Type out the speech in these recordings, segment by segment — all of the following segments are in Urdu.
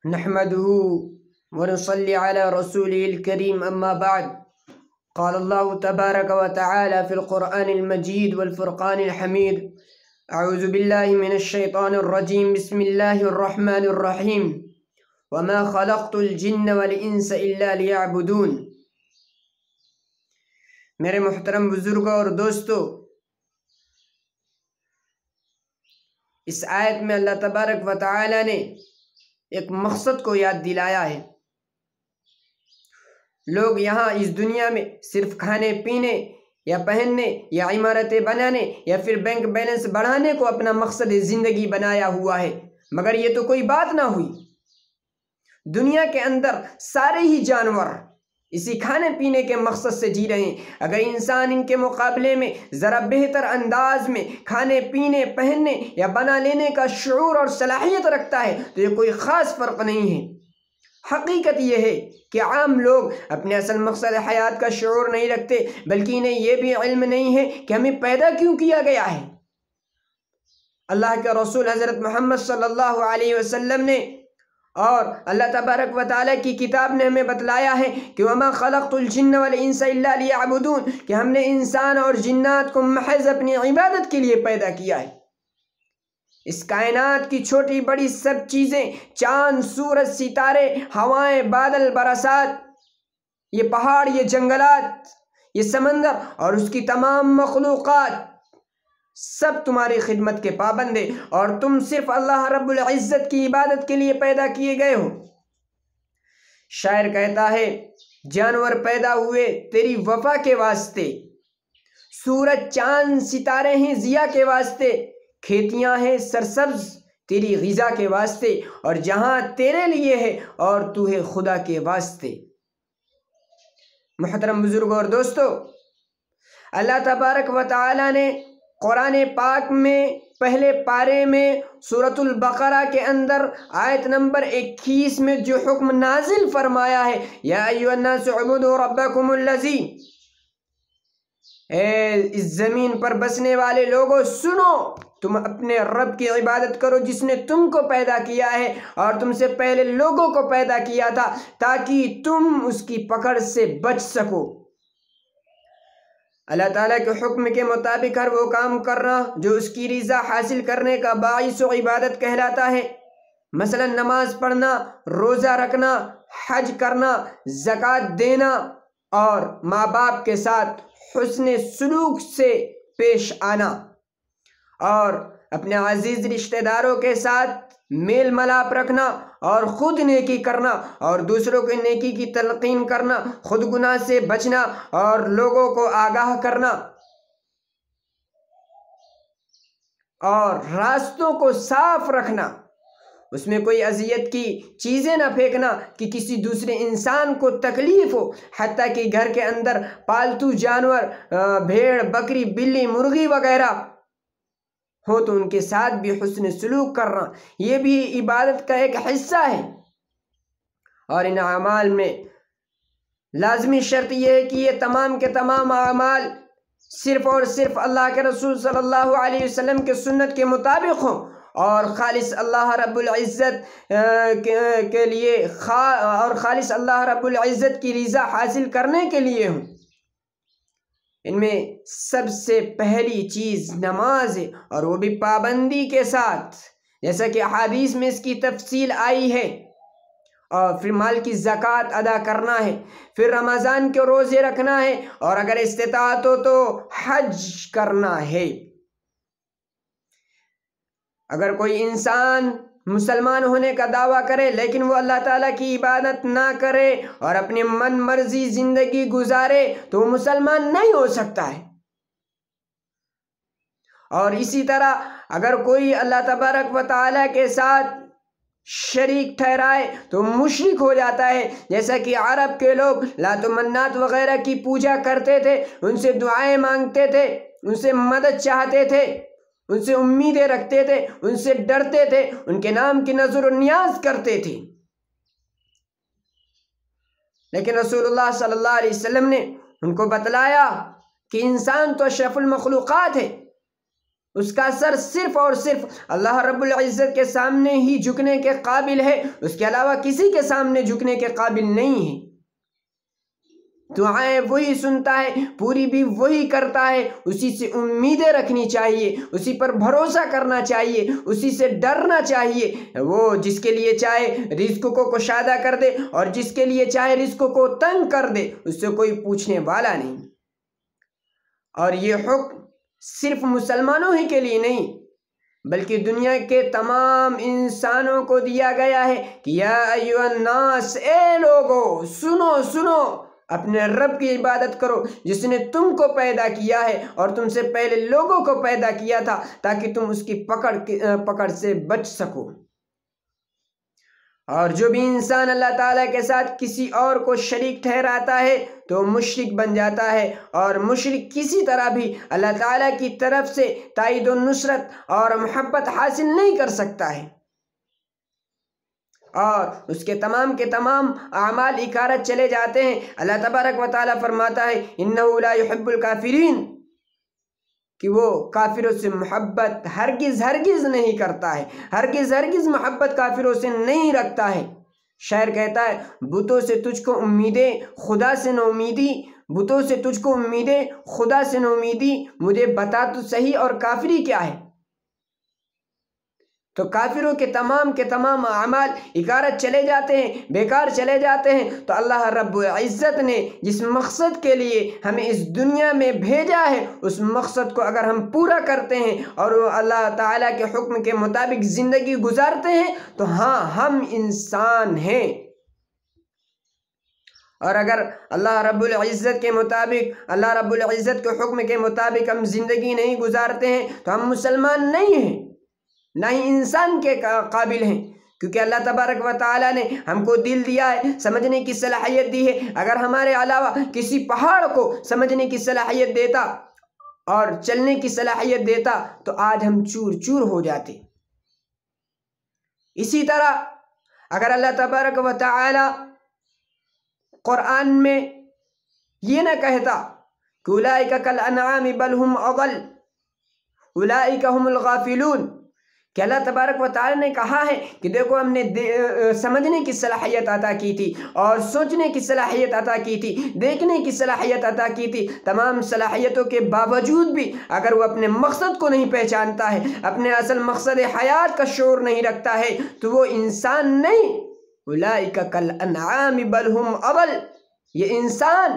نحمده ونصلي على رسوله الكريم أما بعد. قال الله تبارك وتعالى في القرآن المجيد والفرقان الحميد: أعوذ بالله من الشيطان الرجيم. بسم الله الرحمن الرحيم. وما خلقت الجن والإنس إلا ليعبدون. میرے محترم بزرگوں اور دوستو، اس آیت میں اللہ تبارک و تعالی نے ایک مقصد کو یاد دلایا ہے۔ لوگ یہاں اس دنیا میں صرف کھانے پینے یا پہننے یا عمارتیں بنانے یا پھر بینک بیلنس بڑھانے کو اپنا مقصد زندگی بنایا ہوا ہے، مگر یہ تو کوئی بات نہ ہوئی۔ دنیا کے اندر سارے ہی جانور اسی کھانے پینے کے مقصد سے جی رہے ہیں۔ اگر انسان ان کے مقابلے میں ذرا بہتر انداز میں کھانے پینے پہننے یا بنا لینے کا شعور اور صلاحیت رکھتا ہے تو یہ کوئی خاص فرق نہیں ہے۔ حقیقت یہ ہے کہ عام لوگ اپنے اصل مقصد حیات کا شعور نہیں رکھتے، بلکہ انہیں یہ بھی علم نہیں ہے کہ ہمیں پیدا کیوں کیا گیا ہے۔ اللہ کے رسول حضرت محمد صلی اللہ علیہ وسلم نے اور اللہ تبارک و تعالیٰ کی کتاب نے ہمیں بتلایا ہے کہ وَمَا خَلَقْتُ الْجِنَّ وَالْإِنسَ إِلَّا لِيَعْبُدُونَ، کہ ہم نے انسان اور جنات کو محض اپنی عبادت کے لیے پیدا کیا ہے۔ اس کائنات کی چھوٹی بڑی سب چیزیں، چاند، سورج، ستارے، ہوائیں، بادل، برسات، یہ پہاڑ، یہ جنگلات، یہ سمندر اور اس کی تمام مخلوقات، سب تمہاری خدمت کے پابند ہیں اور تم صرف اللہ رب العزت کی عبادت کے لیے پیدا کیے گئے ہو۔ شاعر کہتا ہے: جانور پیدا ہوئے تیری وفا کے واسطے، سورج چاند ستارے ہیں ضیاء کے واسطے، کھیتیاں ہیں سرسبز تیری غذا کے واسطے، اور جہاں تیرے لیے ہے اور تو ہے خدا کے واسطے۔ محترم بزرگوں اور دوستو، اللہ تبارک و تعالی نے قرآن پاک میں پہلے پارے میں سورۃ البقرہ کے اندر آیت نمبر 21 میں جو حکم نازل فرمایا ہے: یا ایھا الناس اعبدوا ربکم الذی، اے اس زمین پر بسنے والے لوگوں سنو، تم اپنے رب کی عبادت کرو جس نے تم کو پیدا کیا ہے اور تم سے پہلے لوگوں کو پیدا کیا تھا تاکہ تم اس کی پکڑ سے بچ سکو۔ اللہ تعالیٰ کے حکم کے مطابق ہر وہ کام کرنا جو اس کی رضا حاصل کرنے کا باعث و عبادت کہلاتا ہے، مثلا نماز پڑھنا، روزہ رکھنا، حج کرنا، زکوٰۃ دینا اور ماں باپ کے ساتھ حسن سلوک سے پیش آنا، اور اپنے عزیز رشتہ داروں کے ساتھ میل ملاپ رکھنا اور خود نیکی کرنا اور دوسروں کو نیکی کی تلقین کرنا، خود گناہ سے بچنا اور لوگوں کو آگاہ کرنا، اور راستوں کو صاف رکھنا، اس میں کوئی اذیت کی چیزیں نہ پھینکنا کہ کسی دوسرے انسان کو تکلیف ہو، حتیٰ کہ گھر کے اندر پالتو جانور بھیڑ، بکری، بلی، مرغی وغیرہ ہو تو ان کے ساتھ بھی حسن سلوک کرنا، یہ بھی عبادت کا ایک حصہ ہے۔ اور ان اعمال میں لازمی شرط یہ ہے کہ یہ تمام کے تمام اعمال صرف اور صرف اللہ کے رسول صلی اللہ علیہ وسلم کے سنت کے مطابق ہوں اور خالص اللہ رب العزت کے لیے اور خالص اللہ رب العزت کی رضا حاصل کرنے کے لیے ہوں۔ ان میں سب سے پہلی چیز نماز ہے، اور وہ بھی پابندی کے ساتھ، جیسا کہ احادیث میں اس کی تفصیل آئی ہے، اور پھر مال کی زکوٰۃ ادا کرنا ہے، پھر رمضان کے روزے رکھنا ہے، اور اگر استطاعت ہو تو حج کرنا ہے۔ اگر کوئی انسان مسلمان ہونے کا دعویٰ کرے لیکن وہ اللہ تعالیٰ کی عبادت نہ کرے اور اپنی من مرضی زندگی گزارے تو وہ مسلمان نہیں ہو سکتا ہے۔ اور اسی طرح اگر کوئی اللہ تبارک و تعالیٰ کے ساتھ شریک ٹھہرائے تو مشرک ہو جاتا ہے، جیسا کہ عرب کے لوگ لات و منات وغیرہ کی پوجا کرتے تھے، ان سے دعائیں مانگتے تھے، ان سے مدد چاہتے تھے، ان سے امیدیں رکھتے تھے، ان سے ڈرتے تھے، ان کے نام کی نظر و نیاز کرتے تھے۔ لیکن رسول اللہ صلی اللہ علیہ وسلم نے ان کو بتلایا کہ انسان تو اشرف المخلوقات ہے، اس کا سر صرف اور صرف اللہ رب العزت کے سامنے ہی جھکنے کے قابل ہے، اس کے علاوہ کسی کے سامنے جھکنے کے قابل نہیں ہے۔ دعائیں وہی سنتا ہے، پوری بھی وہی کرتا ہے، اسی سے امیدیں رکھنی چاہیے، اسی پر بھروسہ کرنا چاہیے، اسی سے ڈرنا چاہیے۔ وہ جس کے لیے چاہے رزق کو کشادہ کر دے اور جس کے لیے چاہے رزق کو تنگ کر دے، اس سے کوئی پوچھنے والا نہیں۔ اور یہ حکم صرف مسلمانوں ہی کے لیے نہیں بلکہ دنیا کے تمام انسانوں کو دیا گیا ہے کہ یا ایھا الناس، اے لوگو سنو، اپنے رب کی عبادت کرو جس نے تم کو پیدا کیا ہے اور تم سے پہلے لوگوں کو پیدا کیا تھا تاکہ تم اس کی پکڑ سے بچ سکو۔ اور جو بھی انسان اللہ تعالیٰ کے ساتھ کسی اور کو شریک ٹھہراتا ہے تو مشرک بن جاتا ہے، اور مشرک کسی طرح بھی اللہ تعالیٰ کی طرف سے تائید و نصرت اور محبت حاصل نہیں کر سکتا ہے، اور اس کے تمام اعمال اکارت چلے جاتے ہیں۔ اللہ تبارک و تعالیٰ فرماتا ہے انہ لا يحب الکافرین، کہ وہ کافروں سے محبت ہرگز نہیں کرتا ہے، ہرگز محبت کافروں سے نہیں رکھتا ہے۔ شاعر کہتا ہے بتوں سے تجھ کو امیدیں خدا سے نہ امیدی، بتوں سے تجھ کو امیدیں خدا سے نہ امیدی، مجھے بتا تو صحیح اور کافری کیا ہے۔ تو کافروں کے تمام اعمال اکارت چلے جاتے ہیں، بیکار چلے جاتے ہیں۔ تو اللہ رب العزت نے جس مقصد کے لیے ہمیں اس دنیا میں بھیجا ہے، اس مقصد کو اگر ہم پورا کرتے ہیں اور اللہ تعالیٰ کے حکم کے مطابق زندگی گزارتے ہیں تو ہاں ہم انسان ہیں۔ اور اگر اللہ رب العزت کے مطابق، اللہ رب العزت کے حکم کے مطابق ہم زندگی نہیں گزارتے ہیں تو ہم مسلمان نہیں ہیں، نہ ہی انسان کے قابل ہیں، کیونکہ اللہ تبارک و تعالیٰ نے ہم کو دل دیا ہے، سمجھنے کی صلاحیت دی ہے۔ اگر ہمارے علاوہ کسی پہاڑ کو سمجھنے کی صلاحیت دیتا اور چلنے کی صلاحیت دیتا تو آج ہم چور چور ہو جاتے۔ اسی طرح اگر اللہ تبارک و تعالیٰ قرآن میں یہ نہ کہتا کہ اولئک کالانعام بل هم اضل اولئک هم الغافلون، کہ اللہ تبارک و تعالی نے کہا ہے کہ دیکھو ہم نے سمجھنے کی صلاحیت عطا کی تھی اور سوچنے کی صلاحیت عطا کی تھی، دیکھنے کی صلاحیت عطا کی تھی، تمام صلاحیتوں کے باوجود بھی اگر وہ اپنے مقصد کو نہیں پہچانتا ہے، اپنے اصل مقصد حیات کا شعور نہیں رکھتا ہے تو وہ انسان نہیں۔ اولئک کالانعام بل هم اضل، یہ انسان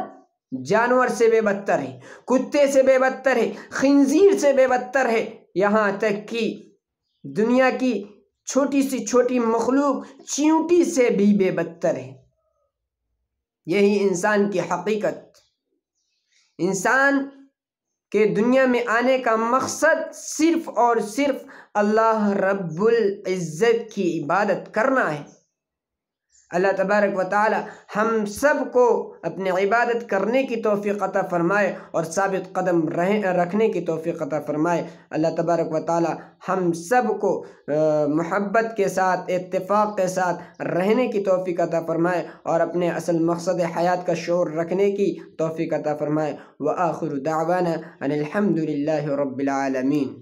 جانور سے بے بدتر ہے، کتے سے بے بدتر ہے، خنزیر سے بے بدتر ہے، یہاں تک کہ دنیا کی چھوٹی سی چھوٹی مخلوق چیونٹی سے بھی بے بدتر ہے۔ یہی انسان کی حقیقت۔ انسان کے دنیا میں آنے کا مقصد صرف اور صرف اللہ رب العزت کی عبادت کرنا ہے۔ اللہ تبارک و تعالی ہم سب کو اپنی عبادت کرنے کی توفیق عطا فرمائے اور ثابت قدم رکھنے کی توفیق عطا فرمائے۔ اللہ تبارک و تعالی ہم سب کو محبت کے ساتھ، اتفاق کے ساتھ رہنے کی توفیق عطا فرمائے اور اپنے اصل مقصد حیات کا شعور رکھنے کی توفیق عطا فرمائے۔ وآخر دعوانا ان الحمد للہ رب العالمین۔